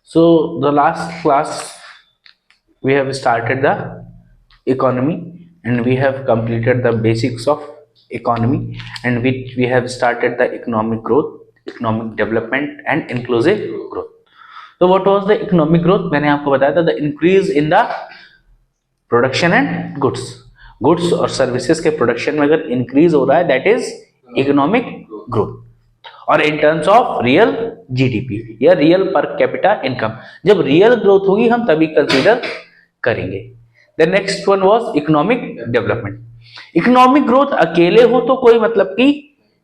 So the last class we have started the economy and we have completed the basics of economy, and we have started the economic growth, economic development and inclusive growth. So what was the economic growth? मैंने आपको बताया था the increase in the production and goods और services के production में अगर increase हो रहा है दैट इज इकोनॉमिक ग्रोथ. और in terms of real GDP या रियल पर कैपिटा इनकम, जब रियल ग्रोथ होगी हम तभी कंसीडर करेंगे. The next one was economic development. Economic growth अकेले हो तो कोई मतलब की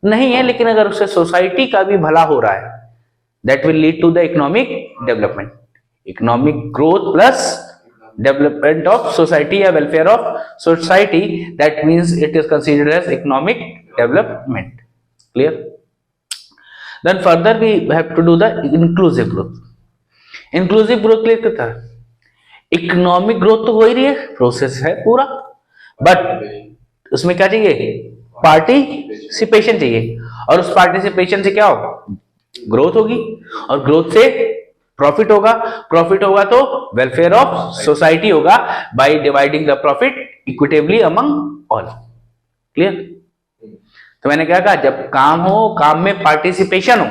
नहीं है, लेकिन अगर उससे सोसाइटी का भी भला हो रहा है that will lead to the economic development. Economic growth plus development of society or welfare of society, that means it is considered as economic development. Clear? Then further we have to do the inclusive growth. Inclusive growth clear क्या था? Economic growth तो हो ही रही है, process है पूरा, but उसमें क्या चाहिए? पार्टिसिपेशन चाहिए. और उस पार्टिसिपेशन से क्या होगा? ग्रोथ होगी, और ग्रोथ से प्रॉफिट होगा. प्रॉफिट होगा तो वेलफेयर ऑफ सोसाइटी होगा by dividing the profit equitably among all. Clear? तो मैंने क्या कहा, जब काम हो, काम में पार्टिसिपेशन हो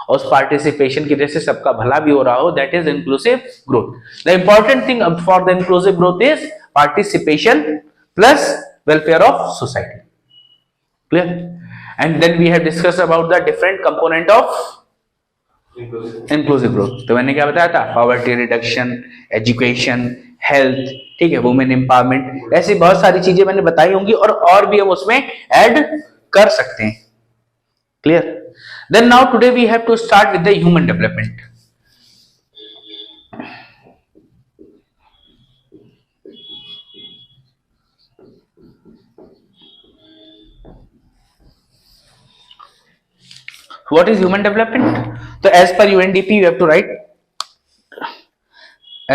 और उस पार्टिसिपेशन की वजह से सबका भला भी हो रहा हो, that is inclusive growth. The important thing for the inclusive growth is participation plus welfare of society. Clear? And then we have discuss about the different component of inclusive growth. तो मैंने क्या बताया था? पॉवर्टी रिडक्शन, एजुकेशन, हेल्थ, ठीक है, women empowerment, ऐसी बहुत सारी चीजें मैंने बताई होंगी और भी हम उसमें ऐड कर सकते हैं. Clear? Then now today we have to start with the human development. What is human development? So as per UNDP you have to write,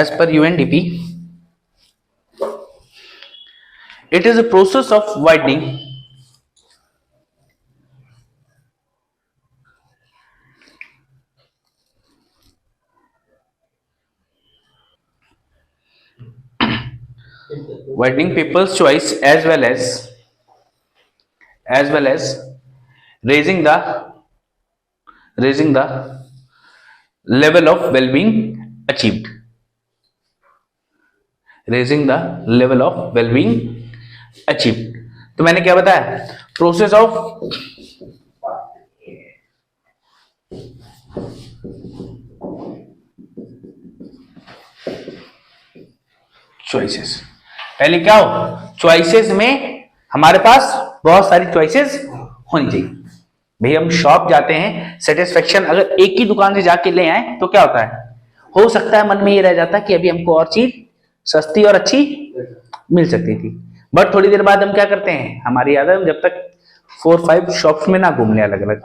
as per UNDP it is a process of widening people's choice as well as raising the level of well-being achieved. Raising the level of well-being achieved. तो मैंने क्या बताया? Process of choices. पहले क्या हो? Choices में हमारे पास बहुत सारी चॉइसेस होनी चाहिए. भाई हम शॉप जाते हैं, सेटिस्फेक्शन अगर एक ही दुकान से जाके ले आए तो क्या होता है? हो सकता है मन में ये रह जाता कि अभी हमको और चीज सस्ती और अच्छी मिल सकती थी, बट थोड़ी देर बाद हम क्या करते हैं? हमारी याद है जब तक 4-5 शॉप्स में ना घूम ले अलग अलग,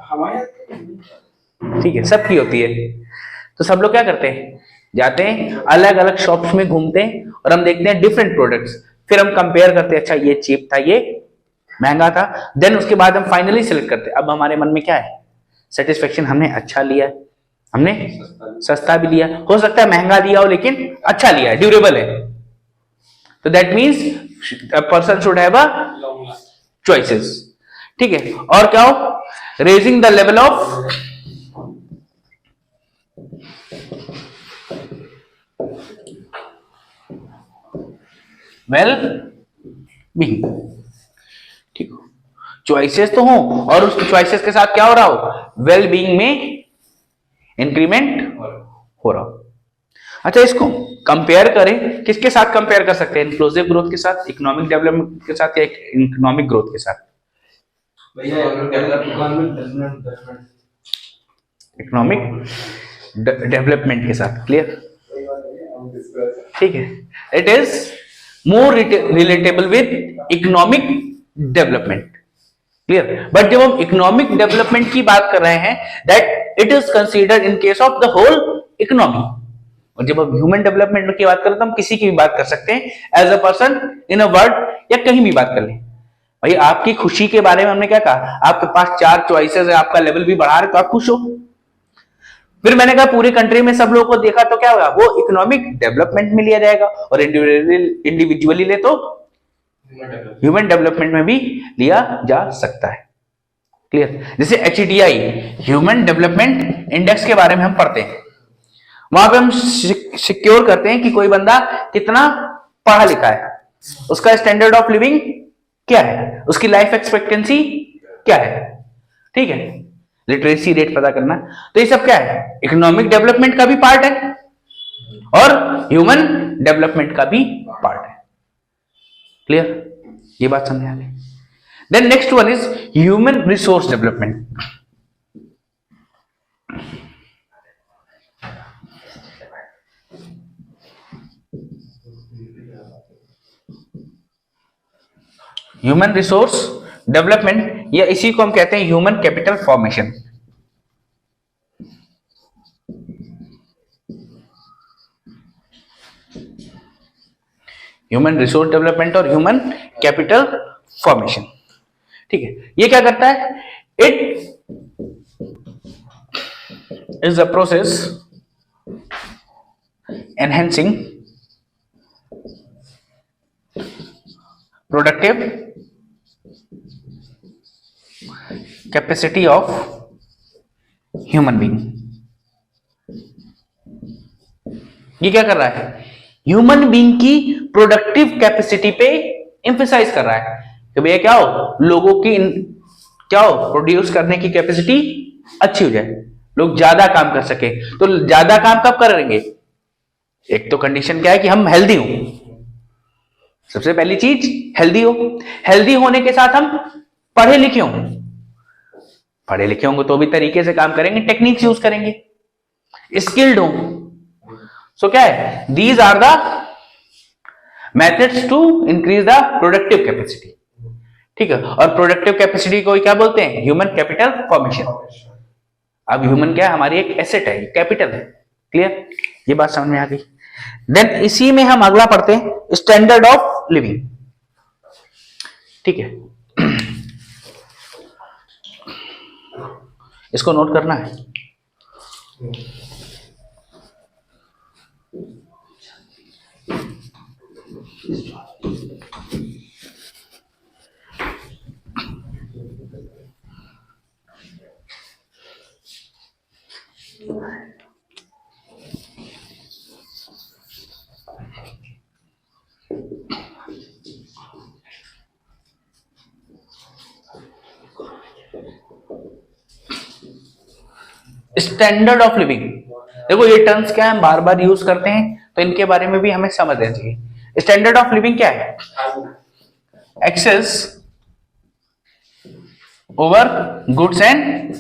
ठीक है, सबकी होती है. तो सब लोग क्या करते हैं? जाते हैं अलग अलग शॉप्स में घूमते हैं और हम देखते हैं डिफरेंट प्रोडक्ट्स, फिर हम कंपेयर करते हैं, अच्छा ये चीप था, ये महंगा था. देन उसके बाद हम फाइनली सिलेक्ट करते हैं. अब हमारे मन में क्या है? सेटिस्फेक्शन, हमने अच्छा लिया, हमने सस्ता भी लिया, हो सकता है महंगा लिया हो लेकिन अच्छा लिया है, ड्यूरेबल है. तो that means a person should have a choices. ठीक है? और क्या हो? Raising the level of well being. ठीक हो, चॉइसेस तो हो और उस चॉइसेस के साथ क्या हो रहा हो? वेल बीइंग में इंक्रीमेंट हो रहा हो. अच्छा, इसको कंपेयर करें, किसके साथ कंपेयर कर सकते हैं? इंक्लूसिव ग्रोथ के साथ, इकोनॉमिक डेवलपमेंट के साथ, या इकोनॉमिक ग्रोथ के साथ? इकोनॉमिक डेवलपमेंट के साथ. क्लियर? ठीक है. It is more relatable with economic development. Clear? But जब हम इकोनॉमिक डेवलपमेंट की बात कर रहे हैं, that it is considered in case of the whole economy. और जब हम ह्यूमन डेवलपमेंट की बात करें तो हम किसी की भी बात कर सकते हैं, as a person, in a word, या कहीं भी बात कर लें. भाई आपकी खुशी के बारे में हमने क्या कहा? आपके पास 4 चॉइसेस है, आपका लेवल भी बढ़ा रहे तो आप खुश हो. फिर मैंने कहा पूरी कंट्री में सब लोगों को देखा तो क्या होगा, वो इकोनॉमिक डेवलपमेंट में लिया जाएगा, और इंडिविजुअली ले तो ह्यूमन डेवलपमेंट में भी लिया जा सकता है। क्लियर? जैसे HDI ह्यूमन डेवलपमेंट इंडेक्स के बारे में हम पढ़ते हैं, वहां पे हम सिक्योर करते हैं कि कोई बंदा कितना पढ़ा लिखा है, उसका स्टैंडर्ड ऑफ लिविंग क्या है, उसकी लाइफ एक्सपेक्टेंसी क्या है, ठीक है, लिटरेसी रेट पता करना। तो ये सब क्या है, इकोनॉमिक डेवलपमेंट का भी पार्ट है और ह्यूमन डेवलपमेंट का भी पार्ट है। क्लियर? ये बात समझ आ गई। Then next one is human resource development. Human resource development या इसी को हम कहते हैं human capital formation. Human resource development और ह्यूमन कैपिटल फॉर्मेशन, ठीक है। ये क्या करता है, it is a process enhancing productive capacity of human being. ये क्या कर रहा है, ह्यूमन बीइंग की प्रोडक्टिव कैपेसिटी पे एम्फेसाइज कर रहा है कि भैया क्या हो, लोगों की क्या हो, प्रोड्यूस करने की कैपेसिटी अच्छी हो जाए, लोग ज्यादा काम कर सके। तो ज्यादा काम कब करेंगे, एक तो कंडीशन क्या है कि हम हेल्दी हो, सबसे पहली चीज हेल्दी हो, हेल्दी होने के साथ हम पढ़े लिखे हों, पढ़े लिखे होंगे तो भी तरीके से काम करेंगे, टेक्निक्स यूज करेंगे, स्किल्ड हो। सो क्या है, these are the methods to increase the productive capacity, ठीक है। और प्रोडक्टिव कैपेसिटी को क्या बोलते हैं, ह्यूमन कैपिटल फॉर्मेशन। अब ह्यूमन क्या है, हमारी एक एसेट है, कैपिटल है। क्लियर? ये बात समझ में आ गई। देन इसी में हम अगला पढ़ते हैं स्टैंडर्ड ऑफ लिविंग, ठीक है। इसको नोट करना है। स्टैंडर्ड ऑफ लिविंग, देखो ये टर्म्स क्या है, हम बार बार यूज करते हैं तो इनके बारे में भी हमें समझ लेना चाहिए। स्टैंडर्ड ऑफ लिविंग क्या है, access over goods and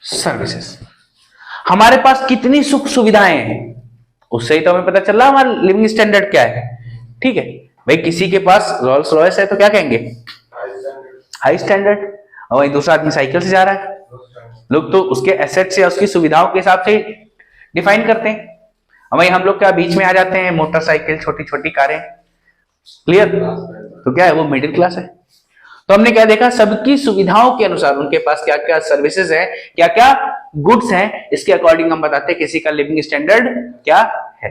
services. हमारे पास कितनी सुख सुविधाएं हैं, उससे ही तो हमें पता चल रहा हमारा लिविंग स्टैंडर्ड क्या है, ठीक है। भाई किसी के पास रोल्स रॉयस है तो क्या कहेंगे, हाई स्टैंडर्ड। और वही दूसरा आदमी साइकिल से जा रहा है, लोग तो उसके एसेट्स या उसकी सुविधाओं के हिसाब से डिफाइन करते हैं। और वही हम लोग क्या बीच में आ जाते हैं, मोटरसाइकिल, छोटी छोटी कारें। क्लियर? तो क्या है, वो मिडिल क्लास है। तो हमने क्या देखा, सबकी सुविधाओं के अनुसार उनके पास क्या क्या सर्विसेज है, क्या क्या गुड्स हैं, इसके अकॉर्डिंग हम बताते हैं किसी का लिविंग स्टैंडर्ड क्या है।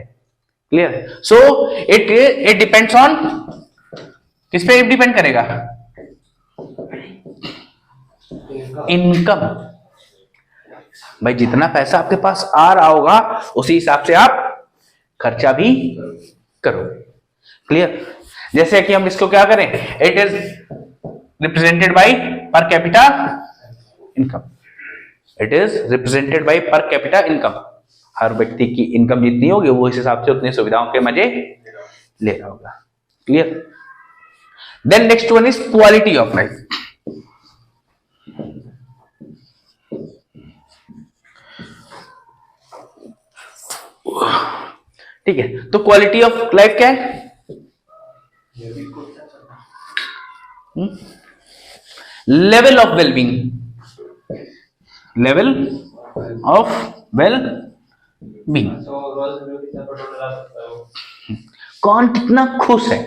Clear? So it depends on, किस पे डिपेंड करेगा, इनकम। भाई जितना पैसा आपके पास आ रहा होगा उसी हिसाब से आप खर्चा भी करोगे। क्लियर? जैसे कि हम इसको क्या करें, it is represented by per capita income, it is represented by per capita income. हर व्यक्ति की इनकम जितनी होगी वो इस हिसाब से उतनी सुविधाओं के मजे ले रहा होगा। Clear? Then next one is quality of life. ठीक है, तो क्वालिटी ऑफ लाइफ क्या है, level of wellbeing, level of well being. कौन कितना खुश है,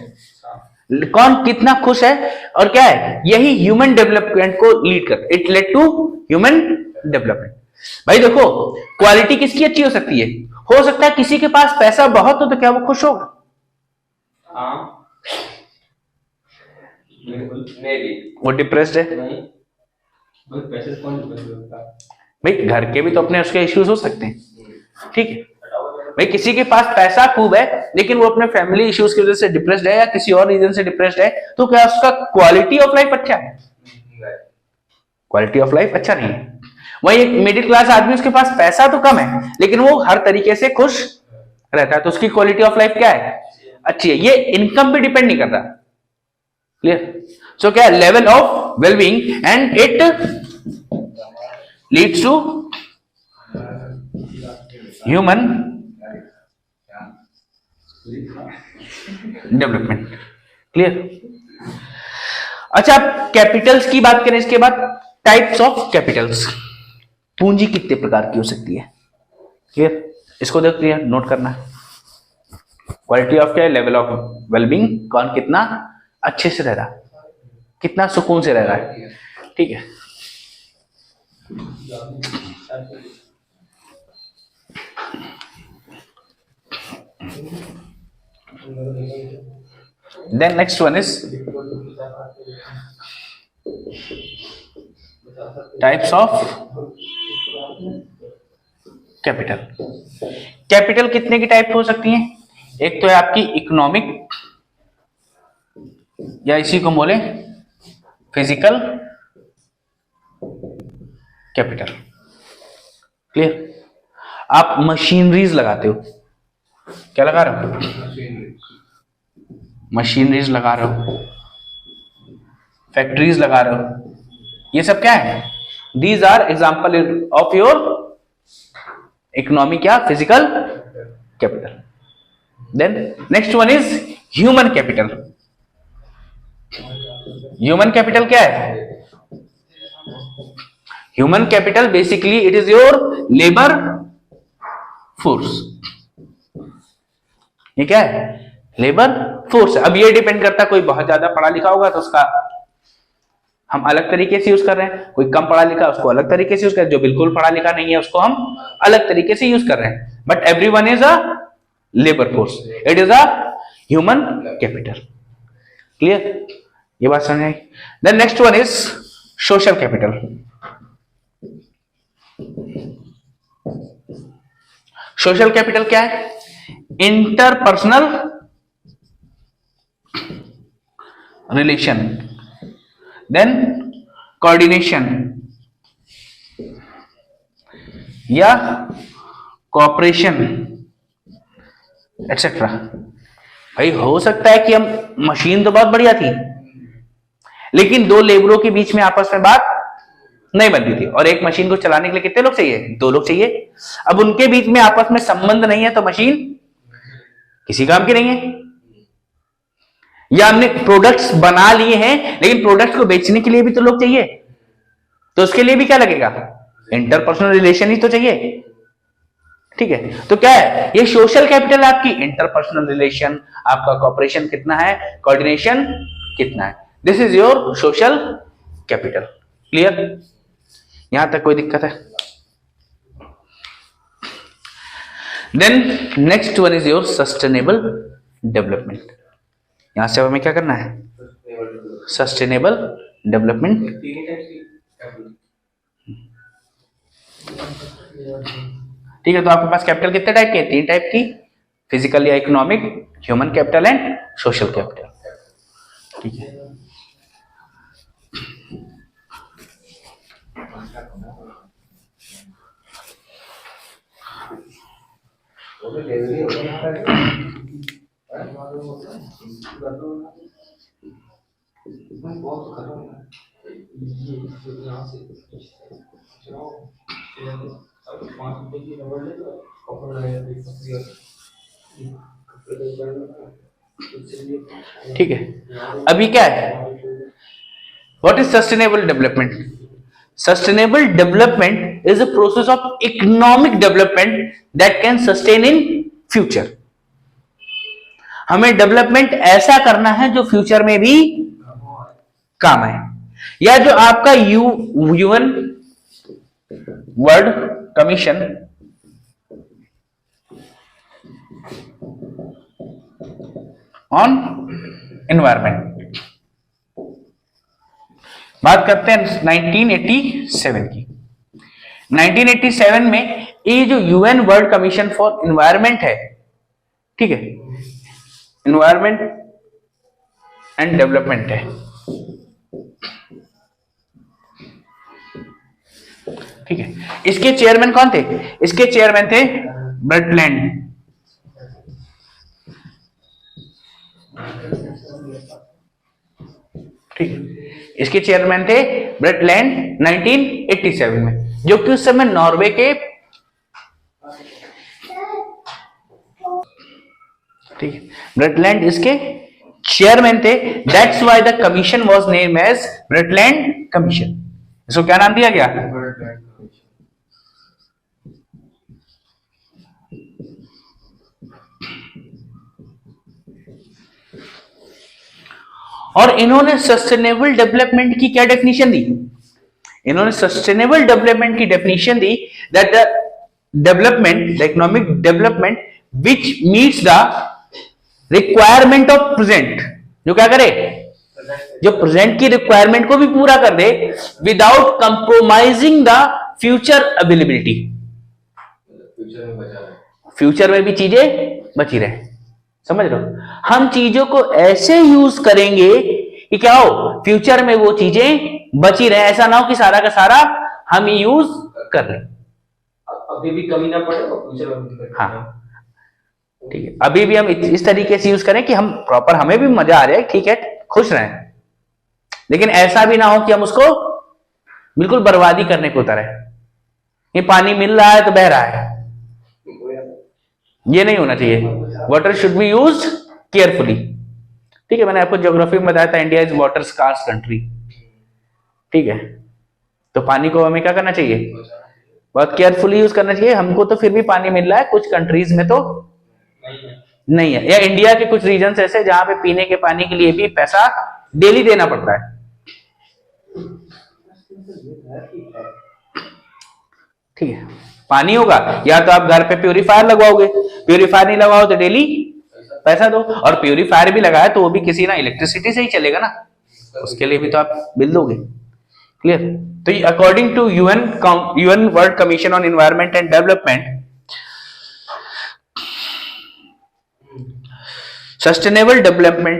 कौन कितना खुश है, और क्या है, यही ह्यूमन डेवलपमेंट को लीड कर, it led to human development. भाई देखो, क्वालिटी किसकी अच्छी हो सकती है? हो सकता है किसी के पास पैसा बहुत हो तो क्या वो खुश होगा? हाँ, वो डिप्रेस्ड है। पैसे से कौन डिपेंड होता है? भाई घर के भी तो अपने उसके इश्यूज हो सकते हैं, ठीक है। भाई किसी के पास पैसा खूब है लेकिन वो अपने फैमिली इश्यूज की वजह से डिप्रेस्ड है या किसी और रीजन से डिप्रेस्ड है, तो क्या उसका क्वालिटी ऑफ लाइफ अच्छा है? क्वालिटी ऑफ लाइफ अच्छा नहीं है। वही एक मिडिल क्लास आदमी, उसके पास पैसा तो कम है लेकिन वो हर तरीके से खुश रहता है, तो उसकी क्वालिटी ऑफ लाइफ क्या है? अच्छी है। ये इनकम पे डिपेंड नहीं करता। क्लियर? सो क्या, level of wellbeing and it leads to human development. Clear? अच्छा, कैपिटल्स की बात करें इसके बाद, टाइप्स ऑफ कैपिटल्स। पूंजी कितने प्रकार की हो सकती है? क्लियर? इसको देखते हैं, नोट करना। क्वालिटी ऑफ क्या है? लेवल ऑफ वेलबींग, कौन कितना अच्छे से रह रहा, कितना सुकून से रह रहा है, ठीक है। Then next one is types of capital. Capital कितने की टाइप हो सकती हैं? एक तो है आपकी इकोनॉमिक, या इसी को बोले फिजिकल कैपिटल। क्लियर? आप मशीनरीज लगाते हो, क्या लगा रहे हो? मशीनरीज लगा रहे हो, फैक्ट्रीज लगा रहे हो, ये सब क्या है? These are example of your economic या physical capital. Then next one is human capital. Human capital क्या है? Human capital basically it is your labour force. ये क्या है? Labour force. अब ये डिपेंड करता है, कोई बहुत ज्यादा पढ़ा लिखा होगा तो उसका हम अलग तरीके से यूज कर रहे हैं, कोई कम पढ़ा लिखा उसको अलग तरीके से यूज कर रहे हैं, जो बिल्कुल पढ़ा लिखा नहीं है उसको हम अलग तरीके से यूज कर रहे हैं, but everyone is a labour force, it is a human capital. Clear? ये बात समझ आई? Then next one is social capital. Social capital क्या है? इंटरपर्सनल रिलेशन, देन कोऑर्डिनेशन या कोऑपरेशन एक्सेट्रा। भाई हो सकता है कि हम, मशीन तो बहुत बढ़िया थी लेकिन दो लेबरों के बीच में आपस में बात नहीं बनती थी, और एक मशीन को चलाने के लिए कितने लोग चाहिए? 2 लोग चाहिए। अब उनके बीच में आपस में संबंध नहीं है तो मशीन किसी काम की नहीं है। या हमने प्रोडक्ट्स बना लिए हैं लेकिन प्रोडक्ट्स को बेचने के लिए भी तो लोग चाहिए, तो उसके लिए भी क्या लगेगा? इंटरपर्सनल रिलेशन ही तो चाहिए, ठीक है। तो क्या है ये सोशल कैपिटल? आपकी इंटरपर्सनल रिलेशन, आपका कॉपरेशन कितना है, कोऑर्डिनेशन कितना है, this is your social capital. Clear? यहां तक कोई दिक्कत है? Then next one is your sustainable development. यहां से हमें क्या करना है? Sustainable development. ठीक है, तो आपके पास कैपिटल कितने टाइप के? 3 टाइप की, फिजिकल या economic, human capital and social capital. ठीक है, ठीक है। अभी क्या है? What is sustainable development? Sustainable development is a process of economic development that can sustain in future. हमें डेवलपमेंट ऐसा करना है जो फ्यूचर में भी काम आए, या जो आपका human world commission on environment. बात करते हैं 1987 की। 1987 में ये जो UN world commission for environment है, ठीक है, एनवायरमेंट एंड डेवलपमेंट है, ठीक है। इसके चेयरमैन कौन थे? इसके चेयरमैन थे ब्रटलैंड, ठीक है। इसके चेयरमैन थे ब्रटलैंड 1987 में, जो कि उस समय नॉर्वे के, ठीक है, ब्रटलैंड इसके चेयरमैन थे। That's why the commission was name as Brundtland commission. इसको क्या नाम दिया गया? और इन्होंने सस्टेनेबल डेवलपमेंट की क्या डेफिनेशन दी? इन्होंने सस्टेनेबल डेवलपमेंट की definition the that the development, the economic development which meets the requirement of present, जो क्या करे, जो प्रेजेंट की रिक्वायरमेंट को भी पूरा कर दे without compromising the future availability. Future में भी चीजें बची रहे, समझ रहे हो? हम चीजों को ऐसे यूज करेंगे कि क्या हो, फ्यूचर में वो चीजें बची रहे। ऐसा ना हो कि सारा का सारा हम यूज कर लें, अभी भी कमी ना पड़े और फ्यूचर में भी। हाँ ठीक है, अभी भी हम इस तरीके से यूज करें कि हम प्रॉपर, हमें भी मजा आ रहा है, ठीक है, खुश रहें, लेकिन ऐसा भी ना हो कि हम उसको बिल्कुल बर्बादी करने को उतरे। ये पानी मिल रहा है तो बह रहा है, ये नहीं होना चाहिए। Water should be use carefully, ठीक है। मैंने आपको ज्योग्राफी में बताया था India is water scarce country, ठीक है। तो पानी को हमें क्या करना चाहिए? बहुत केयरफुली यूज करना चाहिए। हमको तो फिर भी पानी मिल रहा है, कुछ कंट्रीज में तो नहीं है, या इंडिया के कुछ रीजन ऐसे जहां पे पीने के पानी के लिए भी पैसा डेली देना पड़ता है, ठीक है। पानी होगा या तो आप घर पे प्यूरिफायर लगवाओगे, प्यूरिफायर नहीं लगाओ तो डेली पैसा दो, और प्यूरिफायर भी लगाए तो वो भी किसी ना इलेक्ट्रिसिटी से ही चलेगा ना, उसके लिए भी तो आप बिल दोगे, क्लियर। तो according to UN world commission on environment and development, sustainable development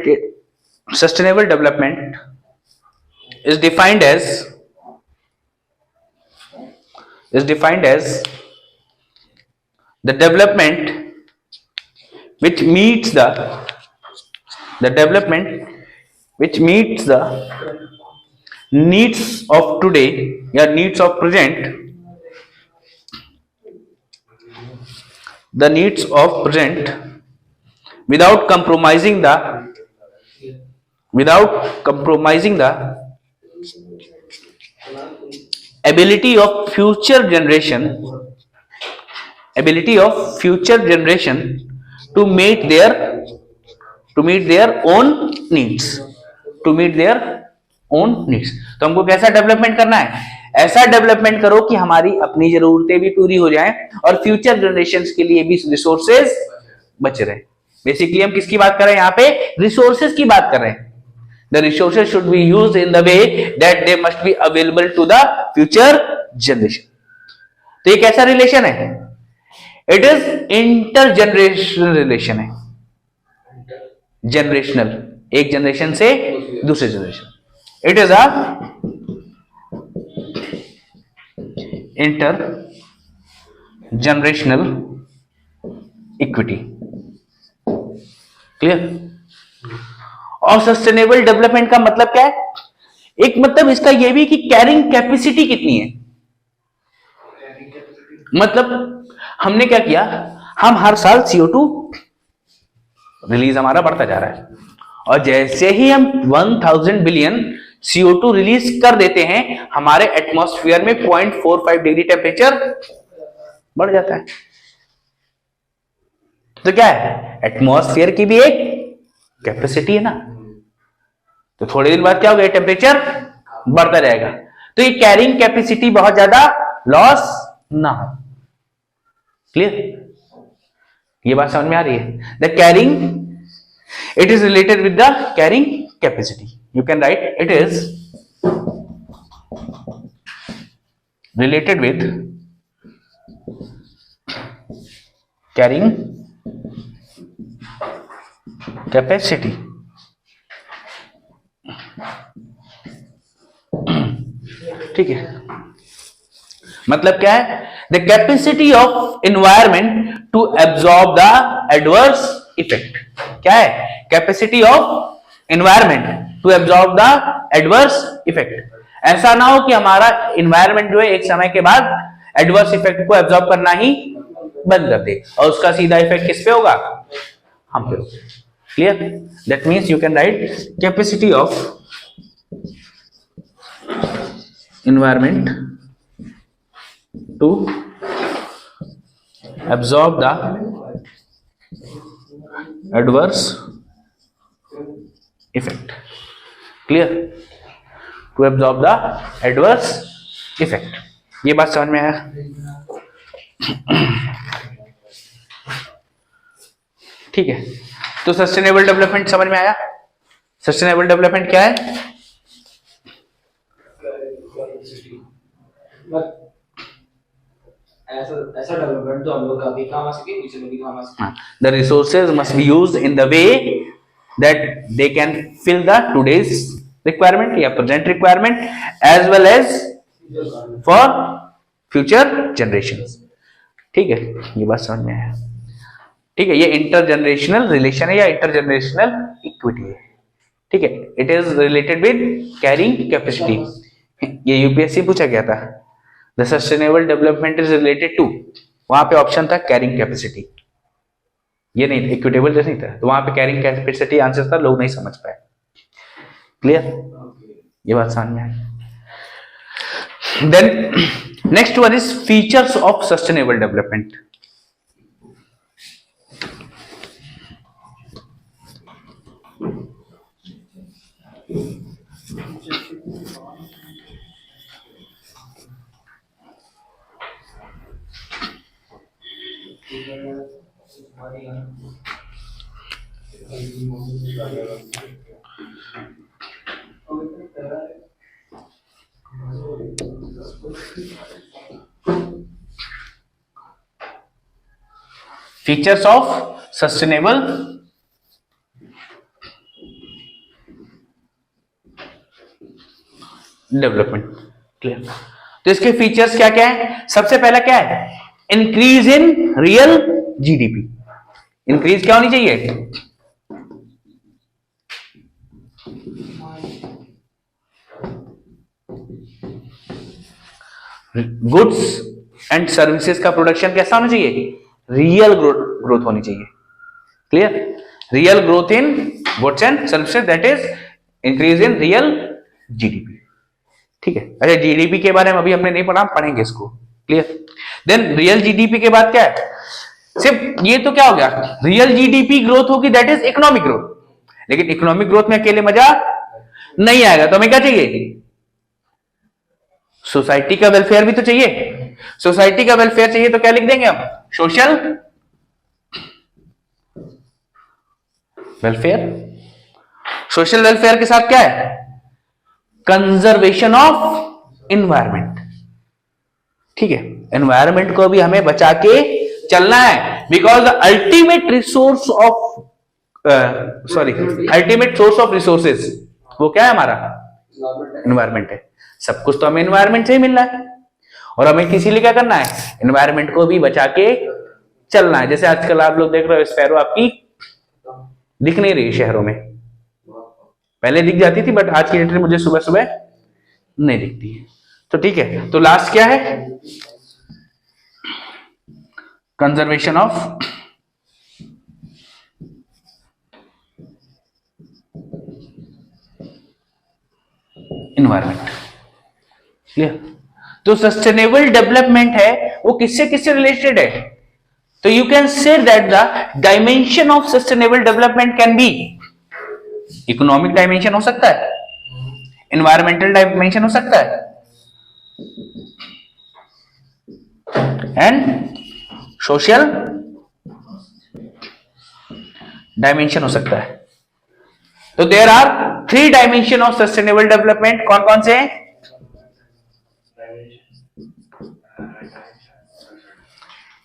is defined as the development which meets the needs of today, या needs of present, the needs of present without compromising the ability of future generation to meet their own needs, तो हमको कैसा development करना है? ऐसा development करो कि हमारी अपनी जरूरतें भी पूरी हो जाएं और फ्यूचर जनरेशंस के लिए भी रिसोर्सेज बच रहे। बेसिकली हम किसकी बात कर रहे हैं यहाँ पे? रिसोर्सेज की बात कर रहे हैं। The resources should be used in the way that they must be available to the future generation. तो ये कैसा रिलेशन है? इट इज इंटरजेनरेशनल रिलेशन है, जनरेशनल, एक जनरेशन से दूसरे generation. It is a intergenerational equity, clear. और sustainable development का मतलब क्या है? एक मतलब इसका यह भी कि कैरिंग कैपेसिटी कितनी है। मतलब हमने क्या किया, हम हर साल CO2 रिलीज हमारा बढ़ता जा रहा है, और जैसे ही हम 1000 बिलियन CO2 रिलीज कर देते हैं, हमारे एटमॉस्फेयर में 0.45 डिग्री टेम्परेचर बढ़ जाता है। तो क्या है, एटमॉस्फेयर की भी एक कैपेसिटी है ना, तो थोड़े दिन बाद क्या होगा, टेम्परेचर बढ़ता जाएगा। तो ये कैरिंग कैपेसिटी बहुत ज्यादा लॉस ना हो। क्लियर? ये बात समझ में आ रही है? The caring, it is related with the carrying capacity. You can write it is related with carrying capacity. ठीक है, मतलब क्या है? The capacity of environment to absorb the adverse effect. क्या है? Capacity of environment to absorb the adverse effect. ऐसा ना हो कि हमारा एनवायरमेंट जो है एक समय के बाद एडवर्स इफेक्ट को एब्जॉर्ब करना ही बंद कर दे, और उसका सीधा इफेक्ट किस पे होगा? हम पे होगा. Clear? That means you can write capacity of environment to absorb the adverse effect. Clear? To absorb the adverse effect. ये बात समझ में आया? ठीक है, तो सस्टेनेबल डेवलपमेंट समझ में आया? सस्टेनेबल डेवलपमेंट क्या है? ऐसा डेवलपमेंट जो हम लोग अभी काम आ सके, फ्यूचर में भी काम आ सके. The resources must be used in the way that they can fill the today's requirement या present requirement as well as for future generations. ठीक है, ये बात समझ में आया? ठीक है, ये इंटरजेनरेशनल रिलेशन है या इंटरजेनरेशनल इक्विटी है. ठीक है, it is related with carrying capacity. ये यूपीएससी पूछा गया था. The sustainable development is related to, वहां पे ऑप्शन था कैरिंग कैपेसिटी, ये नहीं, इक्विटेबल जैसे नहीं था, तो वहां पे कैरिंग कैपेसिटी आंसर था, लोग नहीं समझ पाए. क्लियर? ये बात समझ में आई? Then next one is features of sustainable development. Features of sustainable development. Clear? तो इसके फीचर्स क्या क्या है? सबसे पहला क्या है? Increase in real GDP. Increase क्या होनी चाहिए? गुड्स एंड सर्विसेज का प्रोडक्शन कैसा होना चाहिए? रियल ग्रोथ होनी चाहिए. Clear? Real growth in goods and services, that is increase in real GDP. ठीक है. अच्छा, जीडीपी के बारे में अभी हमने नहीं पढ़ा, पढ़ेंगे इसको. क्लियर? देन रियल जीडीपी के बाद क्या है? सिर्फ ये तो क्या हो गया? रियल जीडीपी ग्रोथ होगी, दैट इज इकोनॉमिक ग्रोथ. लेकिन इकोनॉमिक ग्रोथ में अकेले मजा नहीं आएगा, तो हमें क्या चाहिए? सोसाइटी का वेलफेयर भी तो चाहिए. सोसाइटी का वेलफेयर चाहिए तो क्या लिख देंगे हम? Social welfare. सोशल वेलफेयर के साथ क्या है? Conservation of environment. ठीक है, एनवायरमेंट को भी हमें बचा के चलना है, because the ultimate resource of ultimate source of resources वो क्या है? हमारा एनवायरमेंट है. सब कुछ तो हमें एनवायरमेंट से ही मिल रहा है, और हमें किसी लिए क्या करना है? एनवायरमेंट को भी बचा के चलना है. जैसे आजकल आप लोग देख रहे हो, स्पैरो आपकी दिख नहीं रही शहरों में. पहले दिख जाती थी, बट आज की डेट में मुझे सुबह सुबह नहीं दिखती है. तो ठीक है, तो लास्ट क्या है? Conservation of environment. क्लियर? तो सस्टेनेबल डेवलपमेंट है वो किससे किससे रिलेटेड है? तो you can say that the dimension of sustainable development can be economic dimension हो सकता है, एनवायरमेंटल डायमेंशन हो सकता है, एंड सोशल डायमेंशन हो सकता है। तो there are 3 dimension of sustainable development. कौन कौन से हैं?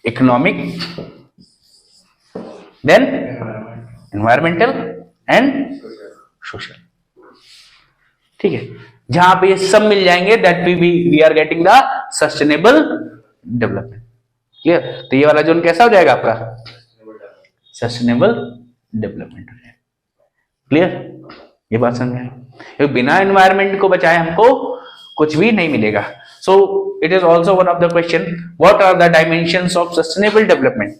Economic, then environmental and social. ठीक है, जहां पे ये सब मिल जाएंगे that we are getting the sustainable development. Clear? तो ये वाला जोन कैसा हो जाएगा आपका? सस्टेनेबल डेवलपमेंट हो जाएगा। क्लियर? ये बात समझ में आई? बिना एनवायरमेंट को बचाए हमको कुछ भी नहीं मिलेगा। So it is also one of the question, what are the dimensions of sustainable development?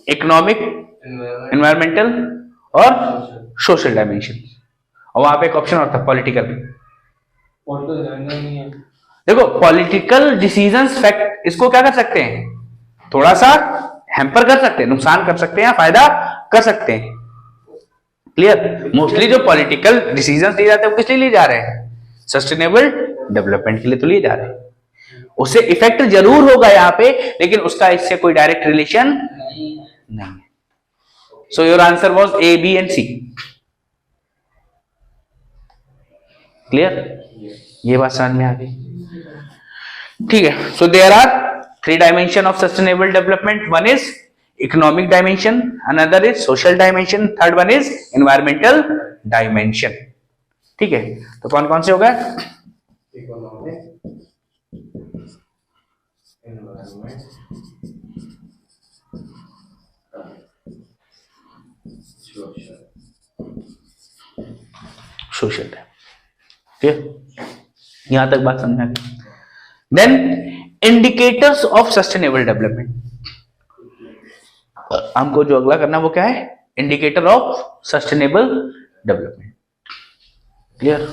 Economic, environmental और सोशल डायमेंशन। और वहां पे एक ऑप्शन और था पॉलिटिकल। देखो पॉलिटिकल डिसीजंस फैक्ट, इसको क्या कर सकते हैं? थोड़ा सा हैम्पर कर सकते हैं, नुकसान कर सकते हैं या फायदा कर सकते हैं। क्लियर? मोस्टली जो पॉलिटिकल डिसीजंस लिए जाते हैं वो किस लिए लिए जा रहे हैं? सस्टेनेबल डेवलपमेंट के लिए तो लिए जा रहे हैं। उससे इफेक्ट जरूर होगा यहाँ पे, लेकिन उसका इससे कोई डायरेक्ट रिलेशन नहीं है। So your answer was A, B and C. Clear? ये बात समझ में आ गई? ठीक है। So there are 3 dimension of sustainable development. One is economic dimension, another is social dimension, third one is environmental dimension. ठीक है, तो कौन कौन से हो गए? Economic, environment, social. ठीक, यहां तक बात समझ में आ गई। Then indicators of sustainable development. हमको जो अगला करना वो क्या है? Indicator of sustainable development. Clear?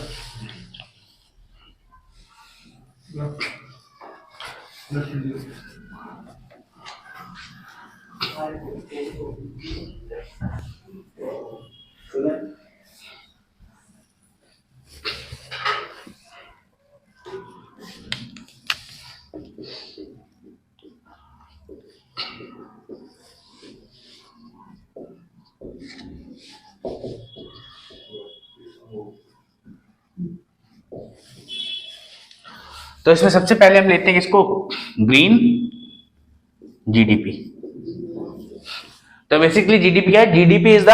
तो इसमें सबसे पहले हम लेते हैं इसको, ग्रीन जीडीपी। तो बेसिकली जीडीपी क्या है? GDP is the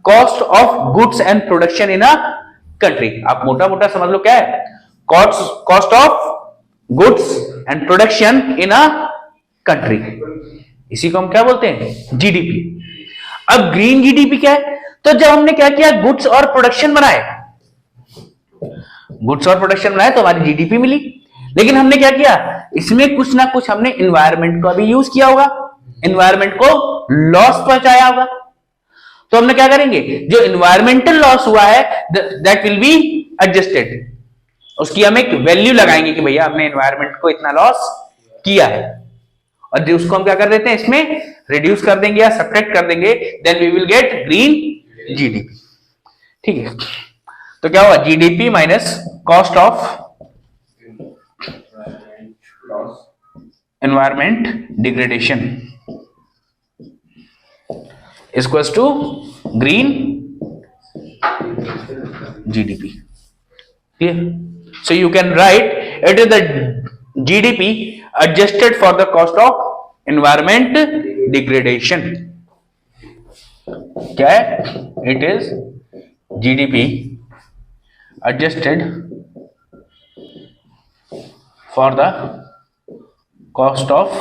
cost of goods and production in a country. आप मोटा मोटा समझ लो क्या है? Cost of goods and production in a country, इसी को हम क्या बोलते हैं? जीडीपी। अब ग्रीन जीडीपी क्या है? तो जब हमने क्या किया, गुड्स और प्रोडक्शन बनाए, गुड्स और प्रोडक्शन बनाए तो हमारी जीडीपी मिली। लेकिन हमने क्या किया, इसमें कुछ ना कुछ हमने एनवायरनमेंट का भी यूज किया होगा, एनवायरनमेंट को लॉस पहुंचाया होगा। तो हमने क्या करेंगे, जो एनवायरमेंटल लॉस हुआ है दैट विल बी एडजस्टेड, उसकी हम एक वैल्यू लगाएंगे कि भैया हमने एनवायरनमेंट को इतना लॉस किया है, और उसको हम क्या कर देते हैं, इसमें रिड्यूस कर देंगे या सब्ट्रैक्ट कर देंगे, then we will get green GDP. ठीक है, तो क्या हुआ, GDP minus cost of environment degradation equals to green GDP. Clear? So you can write it is the GDP adjusted for the cost of environment degradation. क्या है? It is GDP adjusted for the cost of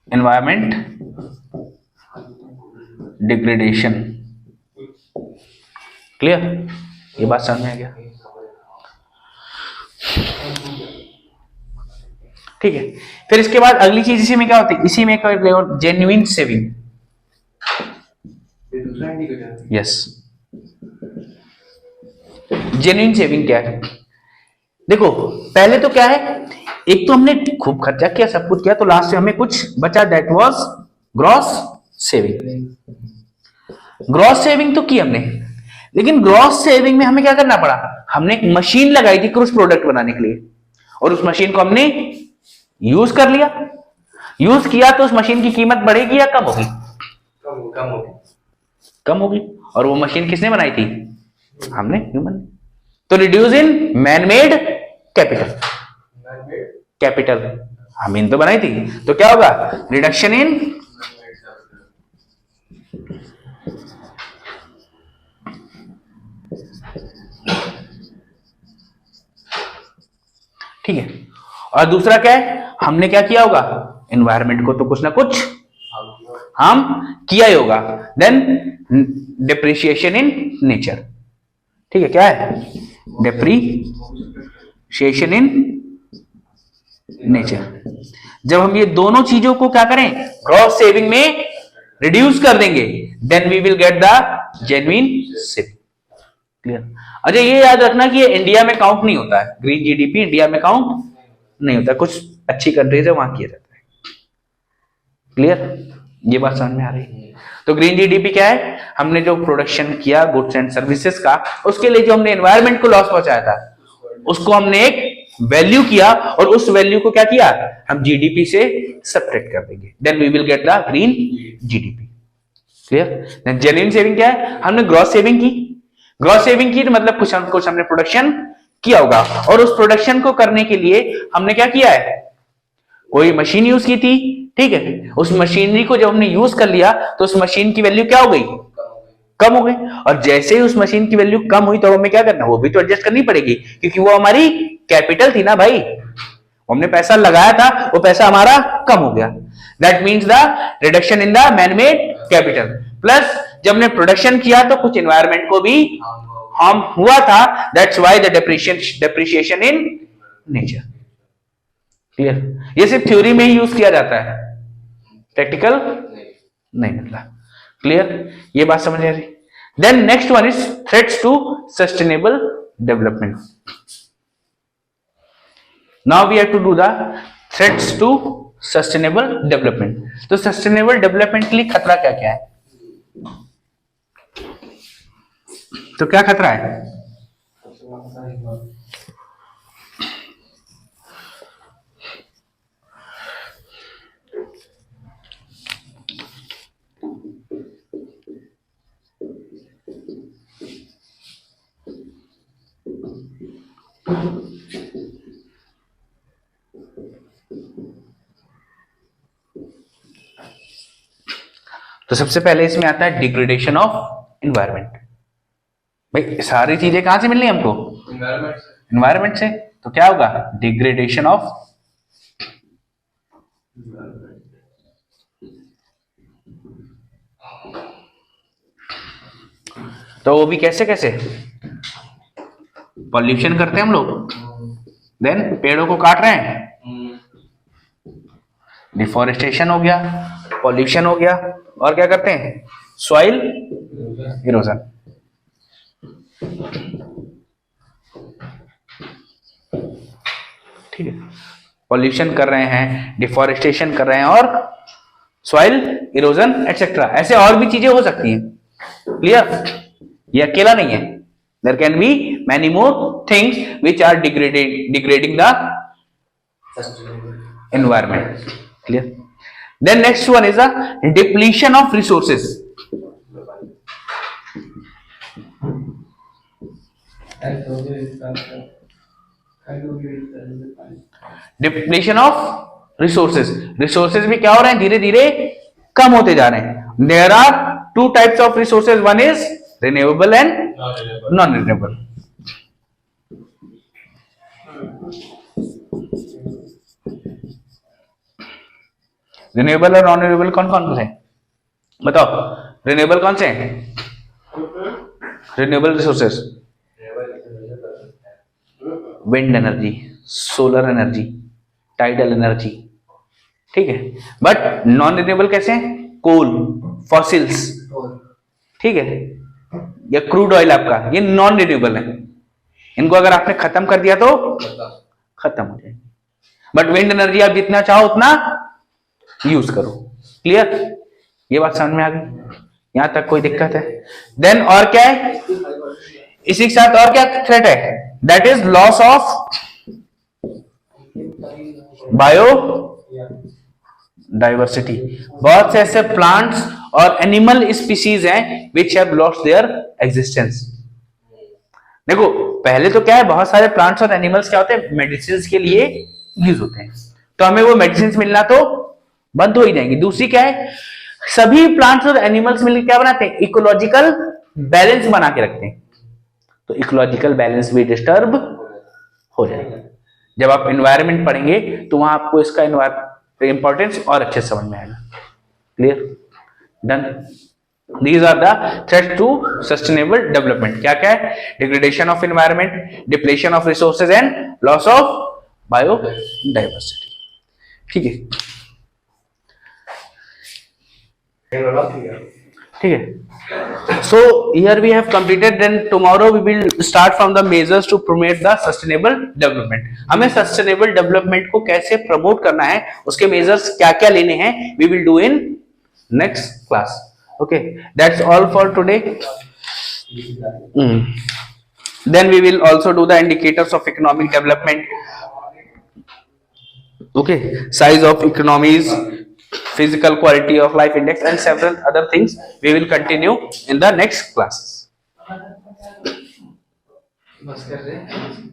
environment degradation. Clear? ये बात समझ में आ गया? ठीक है, फिर इसके बाद अगली चीज इसी में क्या होती है, इसी में genuine saving. Yes, genuine saving क्या है? देखो पहले तो क्या है, एक तो हमने खूब खर्चा किया, सब कुछ किया, तो लास्ट में हमें कुछ बचा, that was gross saving. Gross saving तो की हमने, लेकिन ग्रॉस सेविंग में हमें क्या करना पड़ा, हमने एक मशीन लगाई थी कुछ प्रोडक्ट बनाने के लिए, और उस मशीन को हमने यूज कर लिया, यूज किया तो उस मशीन की कीमत बढ़ेगी या कम होगी? कम होगी। कम होगी। और वो मशीन किसने बनाई थी? हमने, ह्यूमन। तो reduce in man made capital, capital हमने तो बनाई थी, तो क्या होगा? रिडक्शन इन ठीक है। और दूसरा क्या है? हमने क्या किया होगा? एनवायरमेंट को तो कुछ ना कुछ हम किया ही होगा। देन डिप्रिशिएशन इन नेचर, ठीक है, क्या है? Depreciation in nature. जब हम ये दोनों चीजों को क्या करें? ग्रॉस सेविंग में रिड्यूस कर देंगे, then we will get the genuine saving. Clear? अच्छा, ये याद रखना कि ये इंडिया में काउंट नहीं होता है, ग्रीन जीडीपी इंडिया में काउंट नहीं होता, कुछ अच्छी कंट्रीज है वहां किया जाता है। क्लियर? ये बात समझ में आ रही है? तो ग्रीन जीडीपी क्या है? हमने जो प्रोडक्शन किया गुड्स एंड सर्विसेज का, उसके लिए जो हमने एनवायरमेंट को लॉस पहुंचाया था, उसको हमने एक वैल्यू किया, और उस वैल्यू को क्या किया? हम जीडीपी से सब्ट्रैक्ट कर देंगे, then we will get the green GDP. Clear? Genuine saving क्या है? हमने ग्रॉस सेविंग की। ग्रॉस सेविंग की तो मतलब कुछ हमने प्रोडक्शन किया होगा, और उस प्रोडक्शन को करने के लिए हमने क्या किया है? कोई मशीन यूज की थी, ठीक है। उस मशीनरी को जब हमने यूज कर लिया तो उस मशीन की वैल्यू क्या हो गई? कम हो गई। और जैसे ही उस मशीन की वैल्यू कम हुई तो हमें क्या करना? वो भी तो एडजस्ट करनी पड़ेगी, क्योंकि वो हमारी कैपिटल थी ना भाई, हमने पैसा लगाया था, वो पैसा हमारा कम हो गया। That means the reduction in the man made capital. Plus जब हमने प्रोडक्शन किया तो कुछ एनवायरमेंट को भी हार्म हुआ था, that's why the depreciation in nature. Clear? ये सिर्फ थ्योरी में ही यूज किया जाता है, प्रैक्टिकल नहीं मतलब। क्लियर? ये बात समझ आ रही? Then next one is threats to sustainable development. Now we have to do the threats to sustainable development. तो सस्टेनेबल डेवलपमेंट के लिए खतरा क्या क्या है? तो क्या खतरा है? तो सबसे पहले इसमें आता है डिग्रेडेशन ऑफ एनवायरमेंट। भाई सारी चीजें कहां से मिलनी है हमको? एनवायरमेंट से। तो क्या होगा? डिग्रेडेशन ऑफ तो वो भी कैसे कैसे? पॉल्यूशन करते हैं हम लोग, देन पेड़ों को काट रहे हैं, डिफॉरेस्टेशन हो गया, पॉल्यूशन हो गया, और क्या करते हैं? Soil erosion. ठीक है, पॉल्यूशन कर रहे हैं, डिफॉरेस्टेशन कर रहे हैं, और सॉइल इरोजन एटसेट्रा, ऐसे और भी चीजें हो सकती हैं। क्लियर? ये अकेला नहीं है, there can be many more things which are degrading the environment. Clear? Then next one is a depletion of resources. Depletion of resources. Resources भी क्या हो रहे हैं? धीरे धीरे कम होते जा रहे हैं। There are two types of resources, one is renewable and non renewable. Renewable और नॉन रिन्यूएबल कौन कौन से हैं? बताओ, रिन्यूएबल कौन से हैं? Renewable resources, wind energy, solar energy, tidal energy, ठीक है। बट नॉन रिन्यूएबल कैसे हैं? कोल, फॉसिल्स, ठीक है, या क्रूड ऑयल आपका, ये नॉन रिन्यूएबल है। इनको अगर आपने खत्म कर दिया तो खत्म हो जाएंगे। बट विंड एनर्जी आप जितना चाहो उतना यूज करो। क्लियर? ये बात समझ में आ गई? यहां तक कोई दिक्कत है? देन और क्या है इसी के साथ? और क्या थ्रेट है? That is loss of bio diversity, बहुत से ऐसे प्लांट्स और एनिमल स्पीसीज हैं which have lost their existence. देखो पहले तो क्या है, बहुत सारे प्लांट्स और एनिमल्स क्या होते हैं, मेडिसिन के लिए यूज होते हैं, तो हमें वो मेडिसिन मिलना तो बंद हो ही जाएंगी। दूसरी क्या है, सभी प्लांट्स और एनिमल्स मिलकर क्या बनाते हैं, इकोलॉजिकल बैलेंस बना के रखते हैं, तो इकोलॉजिकल बैलेंस भी डिस्टर्ब हो जाएगा। जब आप एनवायरनमेंट पढ़ेंगे तो वहां आपको इसका इंपॉर्टेंस और अच्छे से समझ में आएगा। Clear, done. These are the threats to sustainable development. क्या क्या है, degradation of environment, depletion of resources and loss of biodiversity. ठीक है, ठीक है। So here we have completed. Then tomorrow we will start from the measures to promote the sustainable development. हमें sustainable development को कैसे प्रमोट करना है, उसके measures क्या क्या लेने हैं, we will do in next class. Okay, that's all for today. Then we will also do the indicators of economic development. Okay, size of economies, physical quality of life index, and several other things we will continue in the next classes. बस कर रहे हैं।